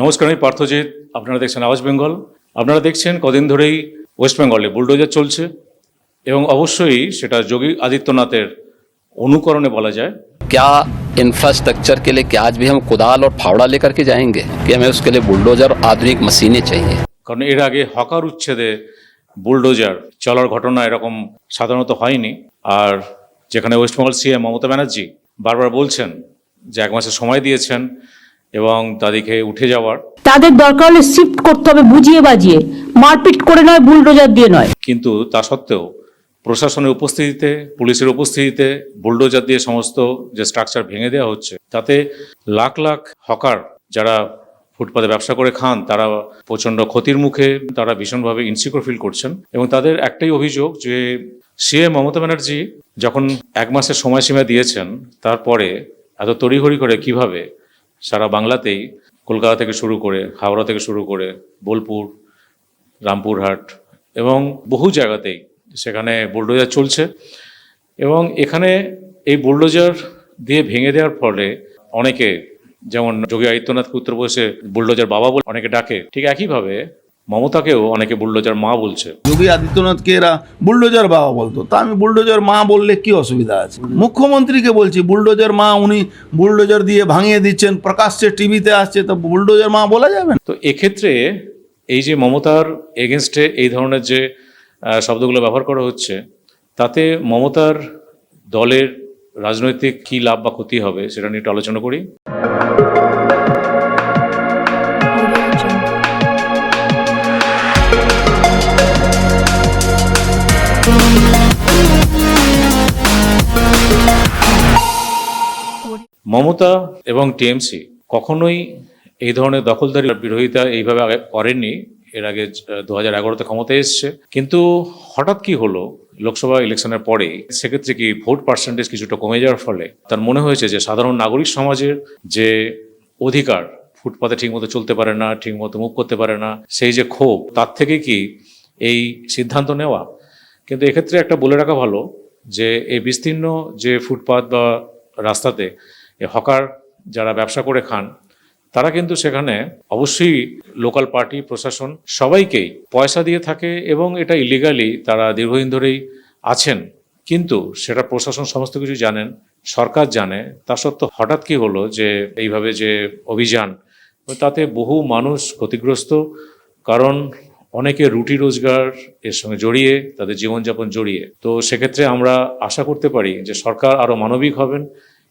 নমস্কার, আমি পার্থজিৎ। আপনারা দেখছেন আওয়াজ বেঙ্গল। আপনারা দেখছেন কদিন ধরেই ওয়েস্ট বেঙ্গলে বুলডোজার চলছে এবং অবশ্যই সেটা যোগী আদিত্যনাথের অনুকরণে বলা যায়। क्या इंफ्रास्ट्रक्चर के लिए क्या आज भी हम कुदाल और फावड़ा लेकर के जाएंगे कि हमें उसके लिए बुलडोजर आधुनिक मशीनें चाहिए। কারণ এর আগে হকার উচ্ছেদে বুলডোজার চলার ঘটনা এরকম সাধারণত হয়নি। আর যেখানে ওয়েস্টবেঙ্গল সিএম মমতা ব্যানার্জি বারবার বলছেন যে 1 মাসের সময় দিয়েছেন এবং তাদেরকে উঠে যাওয়ার, তাদের দরকার হলে শিফট করতে হবে বুঝিয়ে বাজিয়ে, মারপিট করে নয়, বুলডোজার দিয়ে নয়। কিন্তু তা সত্ত্বেও প্রশাসনের উপস্থিতিতে, পুলিশের উপস্থিতিতে বুলডোজার দিয়ে সমস্ত যে স্ট্রাকচার ভেঙে দেওয়া হচ্ছে, তাতে লাখ লাখ হকার যারা ফুটপাতে ব্যবসা করে খান তারা প্রচণ্ড ক্ষতির মুখে, তারা ভীষণভাবে ইনসিকিউর ফিল করছেন। এবং তাদের একটাই অভিযোগ যে সিএম মমতা ব্যানার্জি যখন 1 মাসের সময়সীমা দিয়েছেন, তারপরে এত তড়িঘড়ি করে কিভাবে সারা বাংলাতেই, কলকাতা থেকে শুরু করে, হাওড়া থেকে শুরু করে বোলপুর, রামপুরহাট এবং বহু জায়গাতেই সেখানে বুলডোজার চলছে। এবং এখানে এই বুলডোজার দিয়ে ভেঙে দেওয়ার ফলে অনেকে, যেমন যোগী আদিত্যনাথকে উত্তরপ্রদেশে বুলডোজার বাবা বলে অনেকে ডাকে, ঠিক একইভাবে মমতাকেও অনেকে বুলডোজার মা বলছে। যোগী আদিত্যনাথকে এরা বুলডোজার বাবা বলতো, তা আমি বুলডোজার মা বললে কি অসুবিধা আছে? মুখ্যমন্ত্রীকে বলছি বুলডোজার মা, উনি বুলডোজার দিয়ে ভাঙিয়ে দিচ্ছেন, প্রকাশ্যে টিভিতে আসছে, তো বুলডোজার মা বলা যাবে না? তো এক্ষেত্রে এই যে মমতার এগেনস্টে এই ধরনের যে শব্দগুলো ব্যবহার করা হচ্ছে, তাতে মমতার দলের রাজনৈতিক কী লাভ বা ক্ষতি হবে সেটা নিয়ে একটু আলোচনা করি। মমতা এবং টিএমসি কখনোই এই ধরনের দখলদারি বিরোধিতা এইভাবে আগে করেননি। এর আগে 2011-তে ক্ষমতায় এসছে, কিন্তু হঠাৎ কি হলো লোকসভা ইলেকশনের পরে, সেক্ষেত্রে কি ভোট পার্সেন্টেজ কিছুটা কমে যাওয়ার ফলে তার মনে হয়েছে যে সাধারণ নাগরিক সমাজের যে অধিকার, ফুটপাতে ঠিকমতো চলতে পারে না, ঠিকমতো মুভ করতে পারে না, সেই যে ক্ষোভ, তার থেকে কি এই সিদ্ধান্ত নেওয়া। কিন্তু এক্ষেত্রে একটা বলে রাখা ভালো যে এই বিস্তীর্ণ যে ফুটপাত বা রাস্তাতে হকার যারা ব্যবসা করে খান, তারা কিন্তু সেখানে অবশ্যই লোকাল পার্টি, প্রশাসন সবাইকেই পয়সা দিয়ে থাকে এবং এটা ইলিগালি তারা দীর্ঘদিন ধরেই আছেন। কিন্তু সেটা প্রশাসন সমস্ত কিছু জানেন, সরকার জানে। তা সত্ত্বেও হঠাৎ কি হলো যে এইভাবে যে অভিযান, তাতে বহু মানুষ ক্ষতিগ্রস্ত। কারণ অনেকে রুটি রোজগার এর সঙ্গে জড়িয়ে, তাদের জীবনযাপন জড়িয়ে। তো সেক্ষেত্রে আমরা আশা করতে পারি যে সরকার আরও মানবিক হবেন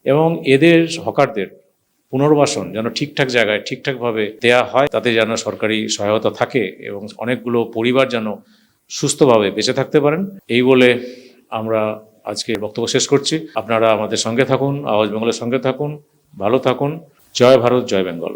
এবং এদের হকারদের পুনর্বাসন যেন ঠিকঠাক জায়গায় ঠিকঠাকভাবে দেয়া হয়, তাতে যেন সরকারি সহায়তা থাকে এবং অনেকগুলো পরিবার যেন সুস্থভাবে বেঁচে থাকতে পারেন। এই বলে আমরা আজকে বক্তব্য শেষ করছি। আপনারা আমাদের সঙ্গে থাকুন, আওয়াজ বেঙ্গলের সঙ্গে থাকুন, ভালো থাকুন। জয় ভারত, জয় বেঙ্গল।